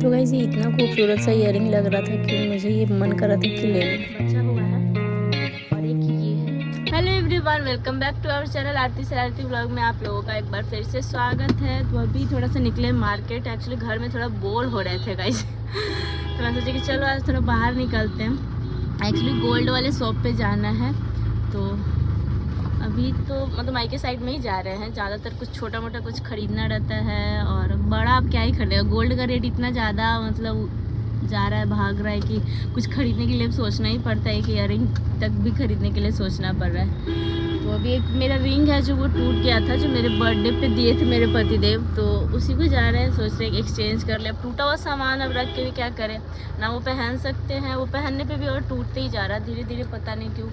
तो गाइस ये इतना खूबसूरत सा ईयरिंग लग रहा था कि मुझे ये मन कर रहा था कि ले लूं। बचा हुआ है और एक ये है। Hello everyone, welcome back to our channel Aarti Sharaarti vlog में आप लोगों का एक बार फिर से स्वागत है। तो अभी थोड़ा सा निकले मार्केट, एक्चुअली घर में थोड़ा बोर हो रहे थे गाइस तो मैं सोचा कि चलो आज थोड़ा बाहर निकलते हैं। एक्चुअली गोल्ड वाले शॉप पे जाना है, तो अभी तो मतलब मायके साइड में ही जा रहे हैं। ज़्यादातर कुछ छोटा मोटा कुछ ख़रीदना रहता है, और बड़ा आप क्या ही खरीदेगा। गोल्ड का रेट इतना ज़्यादा मतलब जा रहा है, भाग रहा है कि कुछ ख़रीदने के लिए सोचना ही पड़ता है। कि इयरिंग तक भी ख़रीदने के लिए सोचना पड़ रहा है। तो अभी एक मेरा रिंग है जो वो टूट गया था, जो मेरे बर्थडे पे दिए थे मेरे पतिदेव, तो उसी को जा रहे हैं। सोच रहे हैं एक्सचेंज कर ले। अब टूटा हुआ सामान अब रख के भी क्या करें ना, वो पहन सकते हैं, वो पहनने पे भी और टूटते ही जा रहा है धीरे धीरे, पता नहीं क्यों।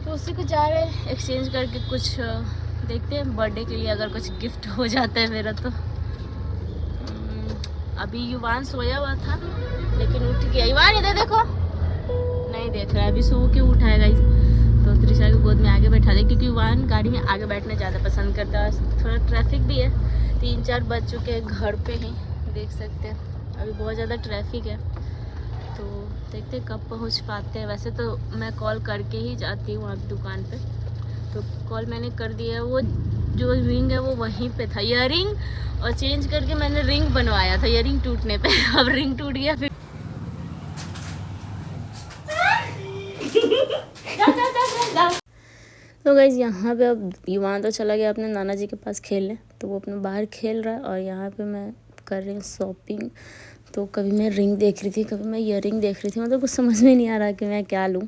तो उसी को जा रहे हैं एक्सचेंज करके। कुछ देखते हैं बर्थडे के लिए अगर कुछ गिफ्ट हो जाता है मेरा तो। अभी युवान सोया हुआ था लेकिन उठ गया। युवान इधर देखो, नहीं देख रहा है, अभी सो के उठाएगा। तो त्रिशा की गोद में आगे बैठा दे, क्योंकि युवान गाड़ी में आगे बैठना ज़्यादा पसंद करता है। थोड़ा ट्रैफिक भी है, 3-4 बज चुके हैं घर पे ही, देख सकते हैं अभी बहुत ज़्यादा ट्रैफिक है। तो देखते कब पहुंच पाते हैं। वैसे तो मैं कॉल करके ही जाती हूँ वहाँ दुकान पे, तो कॉल मैंने कर दिया। वो जो रिंग है वो वहीं पे था, इयरिंग और चेंज करके मैंने रिंग बनवाया था इयरिंग टूटने पे अब रिंग टूट गया फिर तो गाइज़ यहाँ पे अब युवान तो चला गया अपने नाना जी के पास खेलने, तो वो अपने बाहर खेल रहा है और यहाँ पे मैं कर रही हूँ शॉपिंग। तो कभी मैं रिंग देख रही थी, कभी मैं इयरिंग देख रही थी, मतलब कुछ समझ में नहीं आ रहा कि मैं क्या लूँ।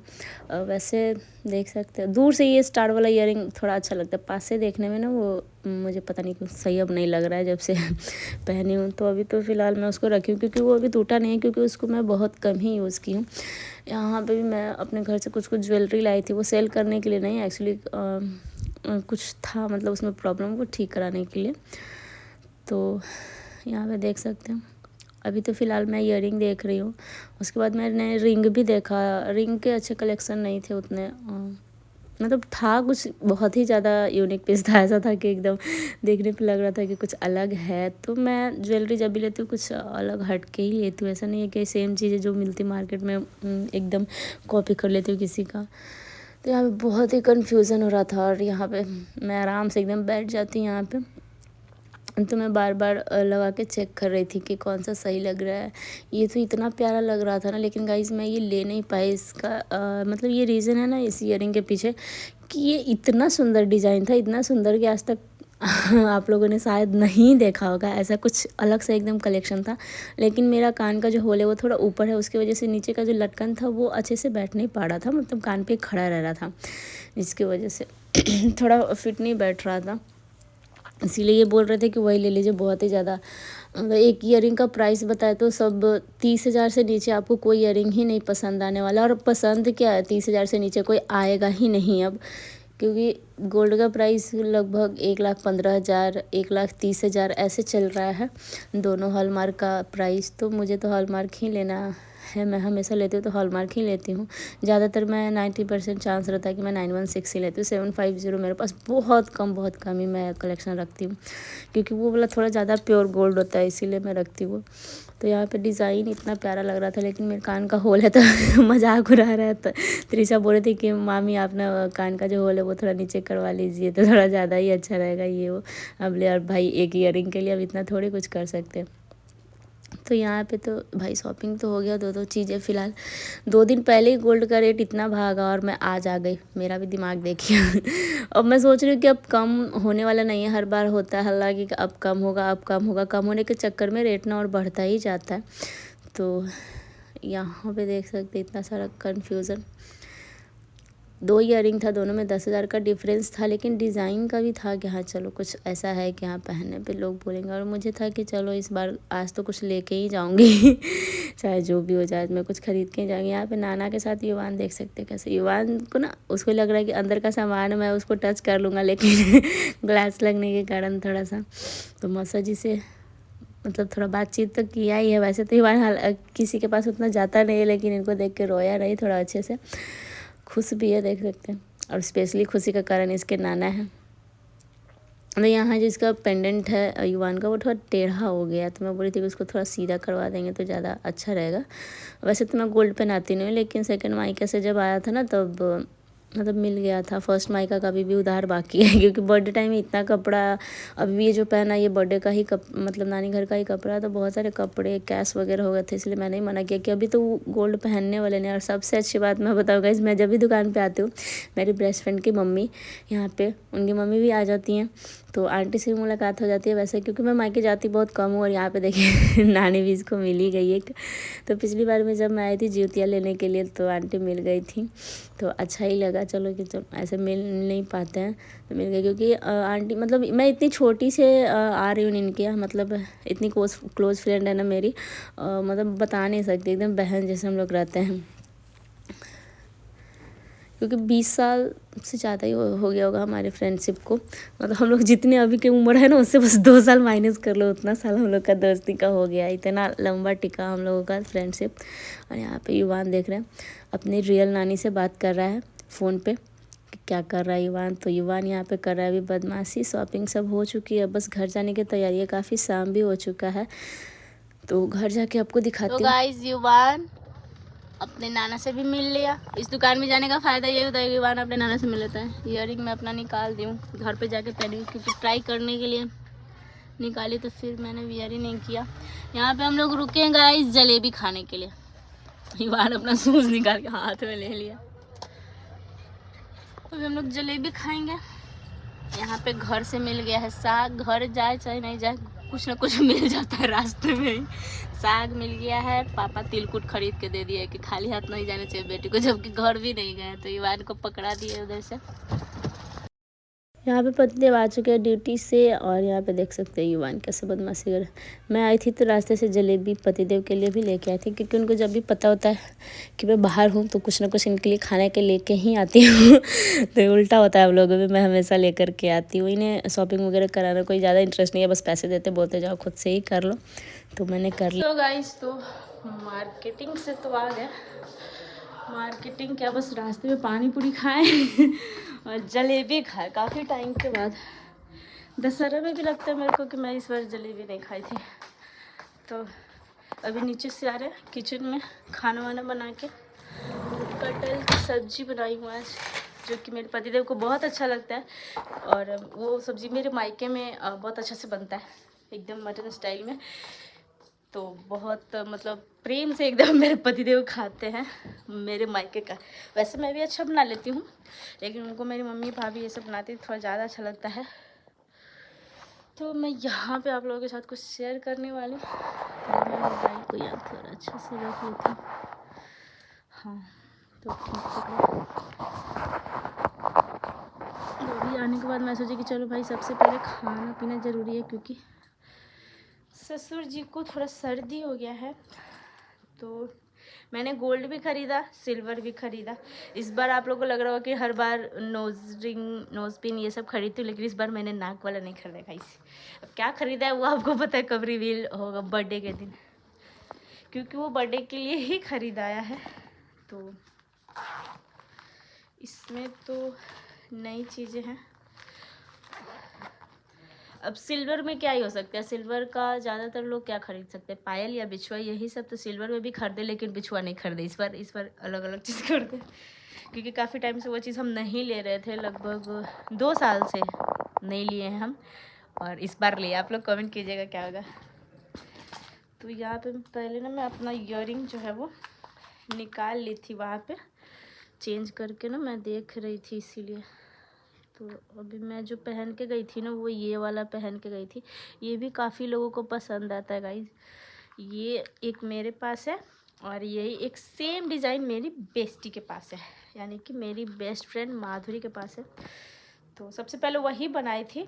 वैसे देख सकते हैं दूर से ये स्टार वाला इयरिंग थोड़ा अच्छा लगता है, पास से देखने में ना वो मुझे पता नहीं क्यों सही अब नहीं लग रहा है जब से पहनी हूँ। तो अभी तो फ़िलहाल मैं उसको रखी हूँ क्योंकि वो अभी टूटा नहीं है, क्योंकि उसको मैं बहुत कम ही यूज़ की हूँ। यहाँ पे भी मैं अपने घर से कुछ ज्वेलरी लाई थी, वो सेल करने के लिए नहीं, एक्चुअली कुछ था, मतलब उसमें प्रॉब्लम को ठीक कराने के लिए। तो यहाँ पे देख सकते हैं अभी तो फ़िलहाल मैं इयरिंग देख रही हूँ। उसके बाद मैंने रिंग भी देखा। रिंग के अच्छे कलेक्शन नहीं थे उतने, मतलब था कुछ बहुत ही ज़्यादा यूनिक पीस था। ऐसा था कि एकदम देखने पे लग रहा था कि कुछ अलग है। तो मैं ज्वेलरी जब भी लेती हूँ कुछ अलग हट के ही लेती हूँ। ऐसा नहीं है कि सेम चीज़ें जो मिलती मार्केट में एकदम कॉपी कर लेती हूँ किसी का। तो यहाँ पे बहुत ही कन्फ्यूज़न हो रहा था, और यहाँ पे मैं आराम से एकदम बैठ जाती हूँ यहाँ पे। तो मैं बार बार लगा के चेक कर रही थी कि कौन सा सही लग रहा है। ये तो इतना प्यारा लग रहा था ना, लेकिन गाइज़ मैं ये ले नहीं पाई। इसका मतलब ये रीज़न है ना इस इयरिंग के पीछे, कि ये इतना सुंदर डिज़ाइन था, इतना सुंदर कि आज तक आप लोगों ने शायद नहीं देखा होगा। ऐसा कुछ अलग से एकदम कलेक्शन था, लेकिन मेरा कान का जो होल है वो थोड़ा ऊपर है, उसकी वजह से नीचे का जो लटकन था वो अच्छे से बैठ नहीं पा रहा था, मतलब कान पे खड़ा रह रहा था, जिसकी वजह से थोड़ा फिट नहीं बैठ रहा था। इसीलिए ये बोल रहे थे कि वही ले लीजिए, बहुत ही ज़्यादा एक इयरिंग का प्राइस बताए तो सब 30,000 से नीचे आपको कोई इयरिंग ही नहीं पसंद आने वाला। और पसंद क्या है, 30,000 से नीचे कोई आएगा ही नहीं अब, क्योंकि गोल्ड का प्राइस लगभग 1,15,000 1,30,000 ऐसे चल रहा है, दोनों हॉलमार्क का प्राइस। तो मुझे तो हॉलमार्क ही लेना है, मैं हमेशा लेती हूँ तो हॉलमार्क ही लेती हूँ। ज़्यादातर मैं 90% चांस रहता है कि मैं 916 ही लेती हूँ। 750 मेरे पास बहुत कम ही मैं कलेक्शन रखती हूँ, क्योंकि वो वाला थोड़ा ज़्यादा प्योर गोल्ड होता है, इसीलिए मैं रखती हूँ। तो यहाँ पे डिज़ाइन इतना प्यारा लग रहा था, लेकिन मेरे कान का होल है तो मजाक उड़ा रहा है। तो त्रिशा बोल रही थी कि मामी आप ना कान का जो होल है वो थोड़ा नीचे करवा लीजिए तो थोड़ा ज़्यादा ही अच्छा रहेगा ये वो। अब ले और भाई एक इयरिंग के लिए अब इतना थोड़ी कुछ कर सकते हैं। तो यहाँ पे तो भाई शॉपिंग तो हो गया, दो चीज़ें फ़िलहाल। 2 दिन पहले ही गोल्ड का रेट इतना भागा और मैं आज आ गई, मेरा भी दिमाग देखिए अब मैं सोच रही हूँ कि अब कम होने वाला नहीं है। हर बार होता है हल्ला कि अब कम होगा, अब कम होगा। कम होने के चक्कर में रेट ना और बढ़ता ही जाता है। तो यहाँ पे देख सकते इतना सारा कन्फ्यूज़न। 2 इयरिंग था, दोनों में 10,000 का डिफरेंस था, लेकिन डिज़ाइन का भी था कि हाँ चलो कुछ ऐसा है कि हाँ पहनने पे लोग बोलेंगे। और मुझे था कि चलो इस बार आज तो कुछ लेके ही जाऊंगी चाहे जो भी हो जाए, मैं कुछ खरीद के ही जाऊँगी। यहाँ पे नाना के साथ युवान देख सकते हैं कैसे, युवान को ना उसको लग रहा है कि अंदर का सामान मैं उसको टच कर लूँगा, लेकिन ग्लास लगने के कारण थोड़ा सा। तो मौसा जी से मतलब थोड़ा बातचीत तो किया ही है। वैसे तो युवान किसी के पास उतना जाता नहीं है, लेकिन इनको देख के रोया नहीं, थोड़ा अच्छे से खुश भी है, देख सकते हैं। और स्पेशली खुशी का कारण इसके नाना है। तो यहाँ जिसका पेंडेंट है युवान का वो थोड़ा टेढ़ा हो गया, तो मैं बोली थी कि उसको थोड़ा सीधा करवा देंगे तो ज़्यादा अच्छा रहेगा। वैसे तो मैं गोल्ड पहनाती नहीं हूँ, लेकिन सेकंड मायके से जब आया था ना तब मतलब मिल गया था। फर्स्ट मायका का अभी भी उधार बाकी है क्योंकि बर्थडे टाइम में इतना कपड़ा, अभी भी ये जो पहना ये बर्थडे का ही मतलब नानी घर का ही कपड़ा है, तो बहुत सारे कपड़े कैश वगैरह हो गए थे, इसलिए मैंने ही मना किया कि अभी तो गोल्ड पहनने वाले नहीं। और सबसे अच्छी बात मैं बताऊँ गाइस, मैं जब भी दुकान पे आती हूँ, मेरी बेस्ट फ्रेंड की मम्मी यहाँ पे, उनकी मम्मी भी आ जाती हैं, तो आंटी से भी मुलाकात हो जाती है वैसे, क्योंकि मैं मायके जाती बहुत कम हूँ। और यहाँ पे देखिए नानी भी इसको मिल ही गई एक। तो पिछली बार में जब मैं आई थी ज्योतिया लेने के लिए तो आंटी मिल गई थी, तो अच्छा ही लगा चलो कि तो ऐसे मिल नहीं पाते हैं तो मिल गए। क्योंकि आंटी मतलब मैं इतनी छोटी से आ रही हूँ इनके यहाँ, मतलब इतनी क्लोज फ्रेंड है ना मेरी, मतलब बता नहीं सकती, एकदम बहन जैसे हम लोग रहते हैं। क्योंकि 20 साल से ज़्यादा ही हो गया होगा हमारे फ्रेंडशिप को, मतलब हम लोग जितने अभी की उम्र है ना उससे बस 2 साल माइनस कर लो, उतना साल हम लोग का दोस्ती का हो गया, इतना लंबा टिका हम लोगों का फ्रेंडशिप। और यहाँ पे युवान देख रहे हैं अपनी रियल नानी से बात कर रहा है फ़ोन पे कि क्या कर रहा है युवान। तो युवान यहाँ पे कर रहा है अभी बदमाशी। शॉपिंग सब हो चुकी है, बस घर जाने की तैयारी है, काफ़ी शाम भी हो चुका है, तो घर जाके आपको दिखाती हूँ। तो गाइस युवान अपने नाना से भी मिल लिया। इस दुकान में जाने का फ़ायदा ये होता है कि युवान अपने नाना से मिल लेता है। ईयरिंग मैं अपना निकाल दी हूँ, घर पे जाके पहनी, क्योंकि ट्राई करने के लिए निकाली तो फिर मैंने वियर ही नहीं किया। यहाँ पे हम लोग रुके हैं गाइस जलेबी खाने के लिए। युवान अपना शूज़ निकाल के हाथ में ले लिया। अभी हम लोग जलेबी खाएंगे। यहाँ पे घर से मिल गया है साग, घर जाए चाहे नहीं जाए कुछ ना कुछ मिल जाता है रास्ते में ही। साग मिल गया है, पापा तिलकुट खरीद के दे दिए कि खाली हाथ नहीं जाना चाहिए बेटी को, जबकि घर भी नहीं गए, तो युवान को पकड़ा दिए उधर से। यहाँ पे पतिदेव आ चुके हैं ड्यूटी से, और यहाँ पे देख सकते हैं युवान कैसे बदमाशी कर। मैं आई थी तो रास्ते से जलेबी पतिदेव के लिए भी लेके आई थी, क्योंकि उनको जब भी पता होता है कि मैं बाहर हूँ तो कुछ ना कुछ इनके लिए खाने के लेके ही आती हूँ तो उल्टा होता है हम लोगों में, मैं हमेशा लेकर के आती हूँ। इन्हें शॉपिंग वगैरह कराना कोई ज़्यादा इंटरेस्ट नहीं है, बस पैसे देते बोलते जाओ खुद से ही कर लो, तो मैंने कर लिया। तो गाइस तो मार्केटिंग से तो आ गया, मार्केटिंग क्या बस रास्ते में पानी पूरी खाए और जलेबी खाए काफ़ी टाइम के बाद। दशहरा में भी लगता है मेरे को कि मैं इस बार जलेबी नहीं खाई थी। तो अभी नीचे से आ रहे हैं किचन में खाना वाना बना के। कटहल की सब्जी बनाई हूँ आज, जो कि मेरे पतिदेव को बहुत अच्छा लगता है, और वो सब्ज़ी मेरे मायके में बहुत अच्छा से बनता है, एकदम मटन स्टाइल में। तो बहुत मतलब प्रेम से एकदम मेरे पतिदेव खाते हैं मेरे मायके का। वैसे मैं भी अच्छा बना लेती हूँ, लेकिन उनको मेरी मम्मी भाभी ये सब बनाती है थोड़ा ज़्यादा अच्छा लगता है। तो मैं यहाँ पे आप लोगों के साथ कुछ शेयर करने वाली हूँ। मैं मोबाइल को याद थोड़ा अच्छा से रख लेती हूँ। हाँ तो ठीक पकड़ा। तो अभी आने के बाद मैं सोची कि चलो भाई सबसे पहले खाना पीना ज़रूरी है, क्योंकि ससुर जी को थोड़ा सर्दी हो गया है। तो मैंने गोल्ड भी ख़रीदा, सिल्वर भी ख़रीदा। इस बार आप लोगों को लग रहा होगा कि हर बार नोज़ रिंग, नोज़ पिन ये सब खरीदती हूँ, लेकिन इस बार मैंने नाक वाला नहीं खरीदा गाइस। अब क्या ख़रीदा है वो आपको पता है, कब रिवील होगा, बर्थडे के दिन, क्योंकि वो बर्थडे के लिए ही ख़रीदाया है। तो इसमें तो नई चीज़ें हैं। अब सिल्वर में क्या ही हो सकता है, सिल्वर का ज़्यादातर लोग क्या खरीद सकते हैं, पायल या बिछुआ, यही सब। तो सिल्वर में भी खरीदे, लेकिन बिछुआ नहीं खरीदे इस बार अलग अलग चीज़ खरीदे, क्योंकि काफ़ी टाइम से वो चीज़ हम नहीं ले रहे थे, लगभग 2 साल से नहीं लिए हैं हम, और इस बार लिए। आप लोग कमेंट कीजिएगा क्या होगा। तो यहाँ पे पहले ना मैं अपना ईयरिंग जो है वो निकाल ली थी, वहाँ पे चेंज करके ना मैं देख रही थी, इसीलिए। तो अभी मैं जो पहन के गई थी ना वो ये वाला पहन के गई थी। ये भी काफ़ी लोगों को पसंद आता है गाइस। ये एक मेरे पास है, और यही एक सेम डिज़ाइन मेरी बेस्टी के पास है, यानी कि मेरी बेस्ट फ्रेंड माधुरी के पास है। तो सबसे पहले वही बनाई थी,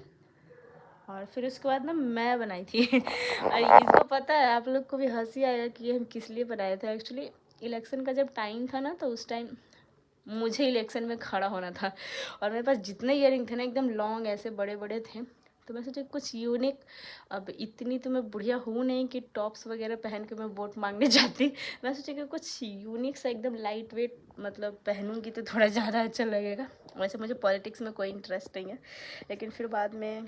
और फिर उसके बाद ना मैं बनाई थी और इसको पता है, आप लोग को भी हंसी आएगा कि ये हम किस लिए बनाए थे। एक्चुअली इलेक्शन का जब टाइम था ना, तो उस टाइम मुझे इलेक्शन में खड़ा होना था, और मेरे पास जितने ईयरिंग थे ना एकदम लॉन्ग ऐसे बड़े बड़े थे। तो मैं सोचा कुछ यूनिक, अब इतनी तो मैं बुढ़िया हूँ नहीं कि टॉप्स वगैरह पहन के मैं वोट मांगने जाती। मैं सोचा कि कुछ यूनिक सा एकदम लाइट वेट मतलब पहनूंगी तो थोड़ा ज़्यादा अच्छा लगेगा। वैसे मुझे पॉलिटिक्स में कोई इंटरेस्ट नहीं है, लेकिन फिर बाद में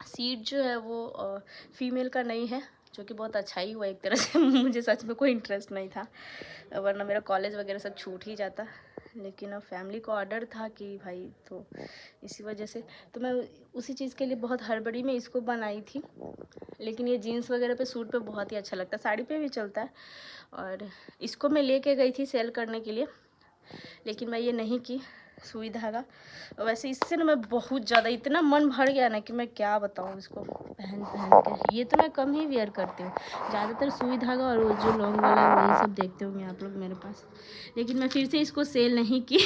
सीट जो है वो फीमेल का नहीं है, जो कि बहुत अच्छा ही हुआ एक तरह से। मुझे सच में कोई इंटरेस्ट नहीं था, वरना मेरा कॉलेज वगैरह सब छूट ही जाता, लेकिन अब फैमिली को ऑर्डर था कि भाई, तो इसी वजह से तो मैं उसी चीज़ के लिए बहुत हड़बड़ी में इसको बनाई थी। लेकिन ये जीन्स वगैरह पे, सूट पे बहुत ही अच्छा लगता है, साड़ी पे भी चलता है। और इसको मैं लेके गई थी सेल करने के लिए, लेकिन मैं ये नहीं की, सुई धागा। वैसे इससे ना मैं बहुत ज़्यादा, इतना मन भर गया ना कि मैं क्या बताऊँ इसको पहन पहन के। ये तो मैं कम ही वेयर करती हूँ, ज़्यादातर सुई धागा और वो जो लॉन्ग वाला है वही सब देखते होंगे आप लोग मेरे पास। लेकिन मैं फिर से इसको सेल नहीं की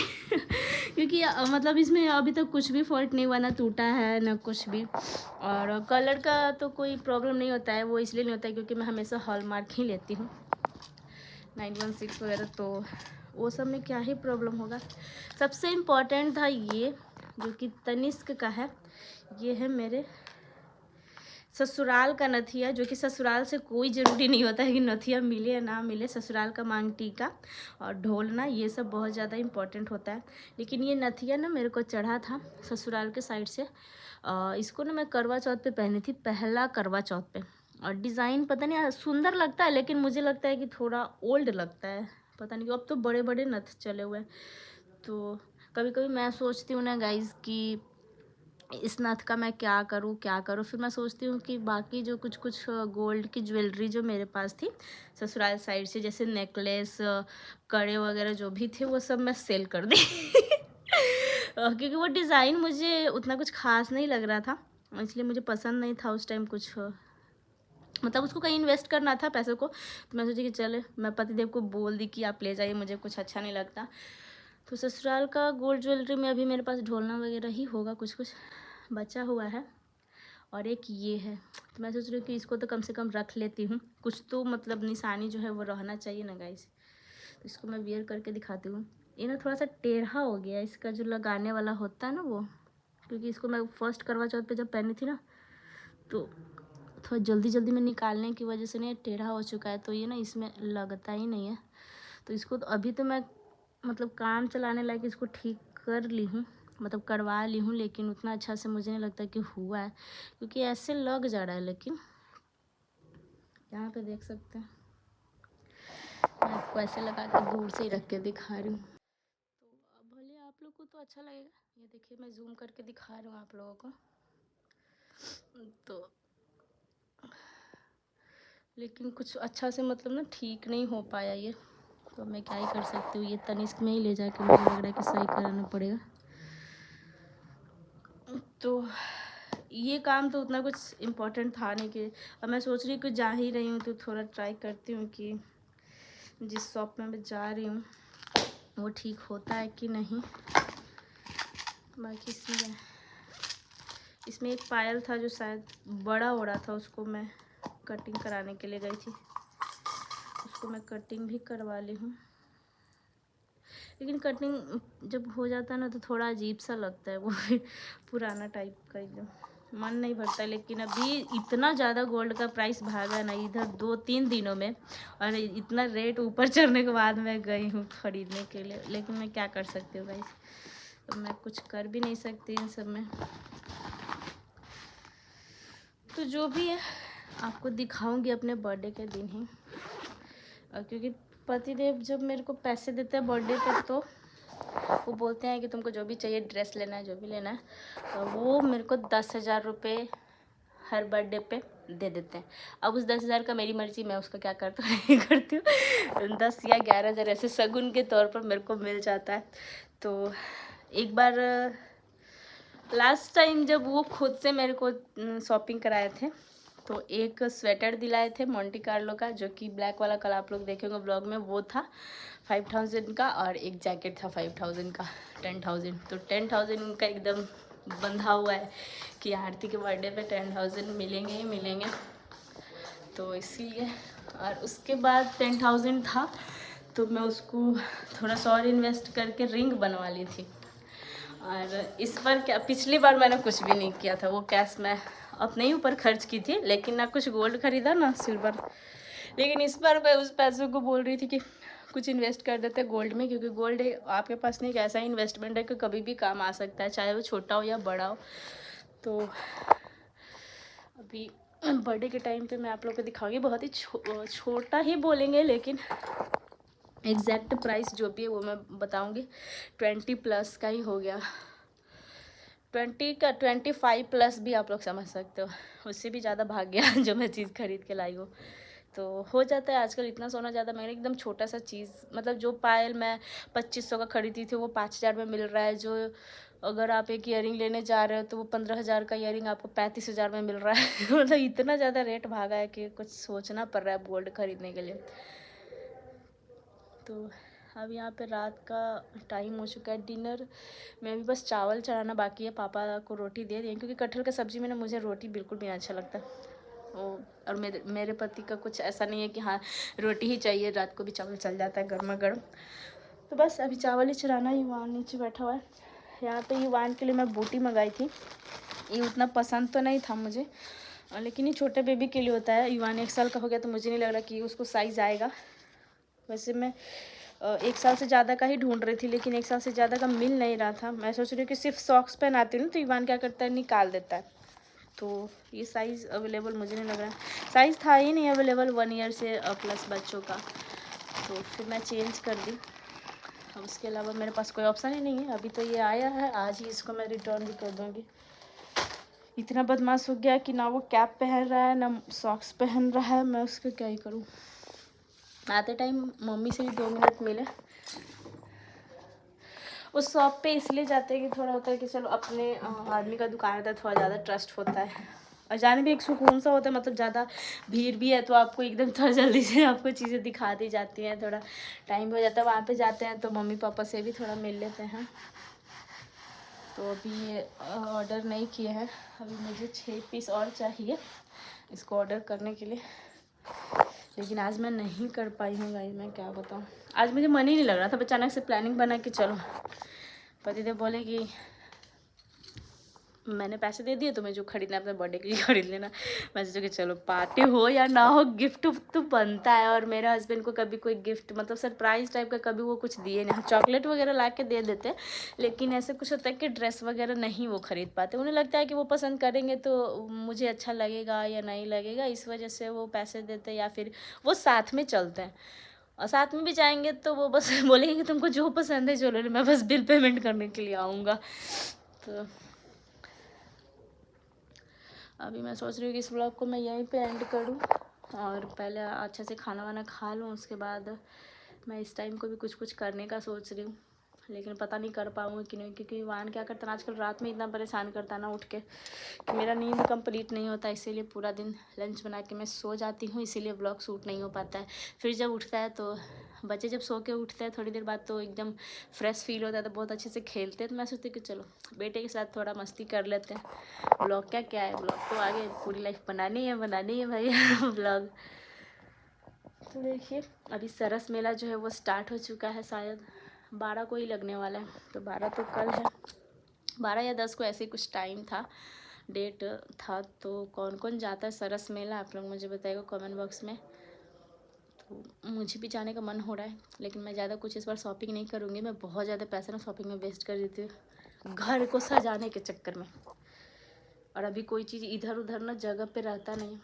क्योंकि मतलब इसमें अभी तक कुछ भी फॉल्ट नहीं हुआ, ना टूटा है ना कुछ भी। और कलर का तो कोई प्रॉब्लम नहीं होता है, वो इसलिए नहीं होता है क्योंकि मैं हमेशा हॉलमार्क ही लेती हूँ, 916 वगैरह, तो वो सब में क्या ही प्रॉब्लम होगा। सबसे इम्पॉर्टेंट था ये, जो कि तनिष्क का है। ये है मेरे ससुराल का नथिया, जो कि ससुराल से कोई ज़रूरी नहीं होता है कि नथिया मिले या ना मिले। ससुराल का मांग टीका और ढोलना, ये सब बहुत ज़्यादा इम्पॉर्टेंट होता है। लेकिन ये नथिया ना मेरे को चढ़ा था ससुराल के साइड से। इसको ना मैं करवा चौथ पे पहनी थी, पहला करवा चौथ पे। और डिज़ाइन पता नहीं सुंदर लगता है, लेकिन मुझे लगता है कि थोड़ा ओल्ड लगता है, पता नहीं क्यों। अब तो बड़े बड़े नथ चले हुए हैं, तो कभी कभी मैं सोचती हूँ ना गाइज़ कि इस नथ का मैं क्या करूँ क्या करूँ। फिर मैं सोचती हूँ कि बाकी जो कुछ कुछ गोल्ड की ज्वेलरी जो मेरे पास थी ससुराल साइड से, जैसे नेकलेस, कड़े वगैरह जो भी थे, वो सब मैं सेल कर दी क्योंकि वो डिज़ाइन मुझे उतना कुछ खास नहीं लग रहा था, इसलिए मुझे पसंद नहीं था उस टाइम कुछ, मतलब उसको कहीं इन्वेस्ट करना था पैसों को। तो मैं सोची कि चले, मैं पतिदेव को बोल दी कि आप ले जाइए, मुझे कुछ अच्छा नहीं लगता। तो ससुराल का गोल्ड ज्वेलरी में अभी मेरे पास ढोलना वगैरह ही होगा, कुछ कुछ बचा हुआ है। और एक ये है, तो मैं सोच रही हूँ कि इसको तो कम से कम रख लेती हूँ, कुछ तो मतलब निशानी जो है वो रहना चाहिए ना गाइस। तो इसको मैं वियर करके दिखाती हूँ। ये ना थोड़ा सा टेढ़ा हो गया, इसका जो लगाने वाला होता है ना वो, क्योंकि इसको मैं फर्स्ट करवा चौथ पे जब पहनी थी ना, तो थोड़ा जल्दी जल्दी में निकालने की वजह से ना टेढ़ा हो चुका है, तो ये ना इसमें लगता ही नहीं है। तो इसको तो अभी तो मैं मतलब काम चलाने लायक इसको ठीक कर ली हूँ, मतलब करवा ली हूँ, लेकिन उतना अच्छा से मुझे नहीं लगता कि हुआ है, क्योंकि ऐसे लग जा रहा है। लेकिन यहाँ पे देख सकते हैं, मैं आपको ऐसे लगा के दूर से ही रख के दिखा रही हूँ, तो अब भले आप लोग को तो अच्छा लगेगा। ये देखिए, मैं जूम करके दिखा रही हूँ आप लोगों को, तो लेकिन कुछ अच्छा से मतलब ना ठीक नहीं हो पाया ये, तो मैं क्या ही कर सकती हूँ। ये तनिष्क में ही ले जाके मुझे लग रहा है कि सही कराना पड़ेगा। तो ये काम तो उतना कुछ इम्पोर्टेंट था नहीं, कि अब मैं सोच रही हूँ कि जा ही रही हूँ तो थोड़ा ट्राई करती हूँ कि जिस शॉप में मैं जा रही हूँ वो ठीक होता है कि नहीं। बाकी इसमें एक पायल था जो शायद बड़ा हो रहा था, उसको मैं कटिंग कराने के लिए गई थी, उसको मैं कटिंग भी करवा ली हूँ। लेकिन कटिंग जब हो जाता है ना तो थोड़ा अजीब सा लगता है, वो पुराना टाइप का एकदम मन नहीं भरता। लेकिन अभी इतना ज़्यादा गोल्ड का प्राइस भागा ना इधर 2-3 दिनों में, और इतना रेट ऊपर चढ़ने के बाद मैं गई हूँ ख़रीदने के लिए। लेकिन मैं क्या कर सकती हूँ गाइस, तो मैं कुछ कर भी नहीं सकती इन सब में। तो जो भी है आपको दिखाऊंगी अपने बर्थडे के दिन ही, क्योंकि पतिदेव जब मेरे को पैसे देते हैं बर्थडे पे, तो वो बोलते हैं कि तुमको जो भी चाहिए, ड्रेस लेना है, जो भी लेना है, तो वो मेरे को 10,000 रुपये हर बर्थडे पे दे देते हैं। अब उस 10,000 का मेरी मर्ज़ी, मैं उसका क्या करती हूँ नहीं करती हूँ। 10 या 11,000 ऐसे शगुन के तौर पर मेरे को मिल जाता है। तो एक बार लास्ट टाइम जब वो खुद से मेरे को शॉपिंग कराए थे, तो एक स्वेटर दिलाए थे मोंटी कार्लो का, जो कि ब्लैक वाला, कल आप लोग देखेंगे ब्लॉग में, वो था 5,000 का, और एक जैकेट था 5,000 का, 10,000। तो 10,000 उनका एकदम बंधा हुआ है कि आरती के बर्थडे पे 10,000 मिलेंगे ही मिलेंगे, तो इसीलिए। और उसके बाद 10,000 था तो मैं उसको थोड़ा सा और इन्वेस्ट करके रिंग बनवा ली थी। और इस बार क्या, पिछली बार मैंने कुछ भी नहीं किया था, वो कैश मैं अपने ही ऊपर खर्च की थी, लेकिन ना कुछ गोल्ड खरीदा ना सिल्वर। लेकिन इस बार मैं उस पैसों को बोल रही थी कि कुछ इन्वेस्ट कर देते गोल्ड में, क्योंकि गोल्ड आपके पास नहीं एक ऐसा इन्वेस्टमेंट है कि कभी भी काम आ सकता है, चाहे वो छोटा हो या बड़ा हो। तो अभी बर्थडे के टाइम पे मैं आप लोग को दिखाऊंगी, बहुत ही छोटा ही बोलेंगे, लेकिन एग्जैक्ट प्राइस जो भी है वो मैं बताऊंगी। 20+ का ही हो गया, 20 का 25+ भी आप लोग समझ सकते हो, उससे भी ज़्यादा भाग गया जो मैं चीज़ खरीद के लाई हूँ। तो हो जाता है आजकल, इतना सोना ज़्यादा महंगा, एकदम छोटा सा चीज़, मतलब जो पायल मैं 2500 का खरीदी थी वो 5000 में मिल रहा है। जो अगर आप एक ईयरिंग लेने जा रहे हो तो वो 15000 का ईयरिंग आपको 35000 में मिल रहा है मतलब इतना ज़्यादा रेट भागा है कि कुछ सोचना पड़ रहा है गोल्ड खरीदने के लिए। तो अब यहाँ पे रात का टाइम हो चुका है, डिनर में भी बस चावल चढ़ाना बाकी है। पापा को रोटी दे दिए, क्योंकि कटहल का सब्ज़ी में ना मुझे रोटी बिल्कुल भी नहीं अच्छा लगता। और मेरे पति का कुछ ऐसा नहीं है कि हाँ रोटी ही चाहिए, रात को भी चावल चल जाता है गर्मा गर्म। तो बस अभी चावल ही चढ़ाना। युवान नीचे बैठा हुआ है। यहाँ पे युवान के लिए मैं बूटी मंगाई थी, ये उतना पसंद तो नहीं था मुझे, लेकिन ये छोटे बेबी के लिए होता है। युवान 1 साल का हो गया तो मुझे नहीं लग रहा कि उसको साइज़ आएगा। वैसे मैं 1 साल से ज़्यादा का ही ढूंढ रही थी, लेकिन 1 साल से ज़्यादा का मिल नहीं रहा था। मैं सोच रही हूँ कि सिर्फ सॉक्स पहनाती हूँ तो युवान क्या करता है, निकाल देता है। तो ये साइज़ अवेलेबल मुझे नहीं लग रहा है, साइज़ था ही नहीं अवेलेबल 1 ईयर से प्लस बच्चों का, तो फिर मैं चेंज कर दी। अब उसके अलावा मेरे पास कोई ऑप्शन ही नहीं है। अभी तो ये आया है, आज ही इसको मैं रिटर्न भी कर दूँगी। इतना बदमाश हो गया कि ना वो कैप पहन रहा है ना सॉक्स पहन रहा है, मैं उसका क्या ही करूँ। आते टाइम मम्मी से भी 2 मिनट मिले। उस शॉप पे इसलिए जाते हैं कि थोड़ा होता है कि चलो अपने आदमी का दुकान होता है, थोड़ा ज़्यादा ट्रस्ट होता है, और जाने भी एक सुकून सा होता है। मतलब ज़्यादा भीड़ भी है तो आपको एकदम थोड़ा जल्दी से आपको चीज़ें दिखा दी जाती हैं, थोड़ा टाइम हो जाता है। वहाँ पे जाते हैं तो मम्मी पापा से भी थोड़ा मिल लेते हैं। तो अभी ऑर्डर नहीं किए हैं, अभी मुझे 6 पीस और चाहिए इसको ऑर्डर करने के लिए, लेकिन आज मैं नहीं कर पाई हूँ गाइस, मैं क्या बताऊँ। आज मुझे मन ही नहीं लग रहा था, अचानक से प्लानिंग बना कि चलो, पतिदेव बोले कि मैंने पैसे दे दिए, तुम्हें जो खरीदना है अपने बर्थडे के लिए खरीद लेना। मैं सोचा कि चलो पार्टी हो या ना हो गिफ्ट तो बनता है। और मेरे हस्बैंड को कभी कोई गिफ्ट मतलब सरप्राइज टाइप का कभी वो कुछ दिए नहीं। चॉकलेट वगैरह ला के दे देते, लेकिन ऐसे कुछ होता है कि ड्रेस वगैरह नहीं वो खरीद पाते। उन्हें लगता है कि वो पसंद करेंगे तो मुझे अच्छा लगेगा या नहीं लगेगा, इस वजह से वो पैसे देते, या फिर वो साथ में चलते हैं। और साथ में भी जाएंगे तो वो बस बोलेंगे कि तुमको जो पसंद है चलो, मैं बस बिल पेमेंट करने के लिए आऊँगा। तो अभी मैं सोच रही हूँ कि इस व्लॉग को मैं यहीं पे एंड करूँ, और पहले अच्छे से खाना वाना खा लूँ, उसके बाद मैं इस टाइम को भी कुछ कुछ करने का सोच रही हूँ। लेकिन पता नहीं कर पाऊँगी कि नहीं, क्योंकि वान क्या करता है आजकल, रात में इतना परेशान करता है ना उठ के कि मेरा नींद कंप्लीट नहीं होता। इसीलिए पूरा दिन लंच बना के मैं सो जाती हूँ, इसीलिए ब्लॉग शूट नहीं हो पाता है। फिर जब उठता है तो बच्चे जब सो के उठते हैं थोड़ी देर बाद तो एकदम फ्रेश फील होता है, तो बहुत अच्छे से खेलते हैं। तो मैं सोचती हूँ कि चलो बेटे के साथ थोड़ा मस्ती कर लेते हैं। ब्लॉग क्या है, ब्लॉग तो आगे पूरी लाइफ बनानी है भैया ब्लॉग। तो देखिए अभी सरस मेला जो है वो स्टार्ट हो चुका है, शायद 12 को ही लगने वाला है। तो 12 तो कल है, 12 या 10 को ऐसे ही कुछ टाइम था, डेट था। तो कौन कौन जाता है सरस मेला आप लोग मुझे बताइएगा कमेंट बॉक्स में। तो मुझे भी जाने का मन हो रहा है, लेकिन मैं ज़्यादा कुछ इस बार शॉपिंग नहीं करूँगी। मैं बहुत ज़्यादा पैसा ना शॉपिंग में वेस्ट कर देती हूँ घर को सजाने के चक्कर में, और अभी कोई चीज़ इधर उधर ना जगह पे रहता नहीं।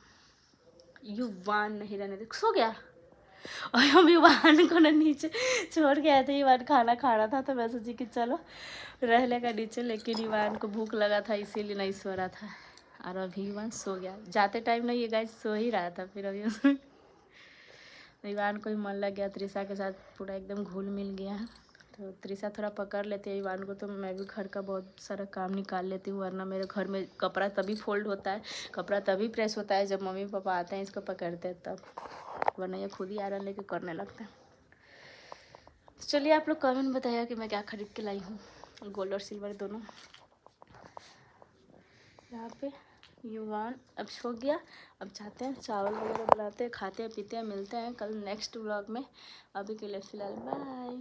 युवान नहीं रहने दे, सो गया। और हम युवान को ना नीचे छोड़ के आए थे, युवान खाना खा रहा था, तो मैं सोची कि चलो रह लेगा नीचे, लेकिन युवान को भूख लगा था इसीलिए नहीं सो रहा था। और अभी युवान सो गया, जाते टाइम ना ये गाइस सो ही रहा था। फिर अभी उसमें युवान को भी मन लग गया, त्रिशा के साथ पूरा एकदम घुल मिल गया है। तो त्रिशा थोड़ा पकड़ लेते हैं युवान को, तो मैं भी घर का बहुत सारा काम निकाल लेती हूँ। वरना मेरे घर में कपड़ा तभी फोल्ड होता है, कपड़ा तभी प्रेस होता है जब मम्मी पापा आते हैं इसको पकड़ते हैं तब, वरना ये खुद ही आयरन लेके करने लगता है। तो चलिए आप लोग कमेंट बताइए कि मैं क्या खरीद के लाई हूँ, गोल्ड और सिल्वर दोनों। यहाँ पे युवान अब सो गया, अब जाते हैं चावल वगैरह बनाते हैं, खाते हैं पीते हैं, मिलते हैं कल नेक्स्ट व्लॉग में। अभी के लिए फ़िलहाल बाय।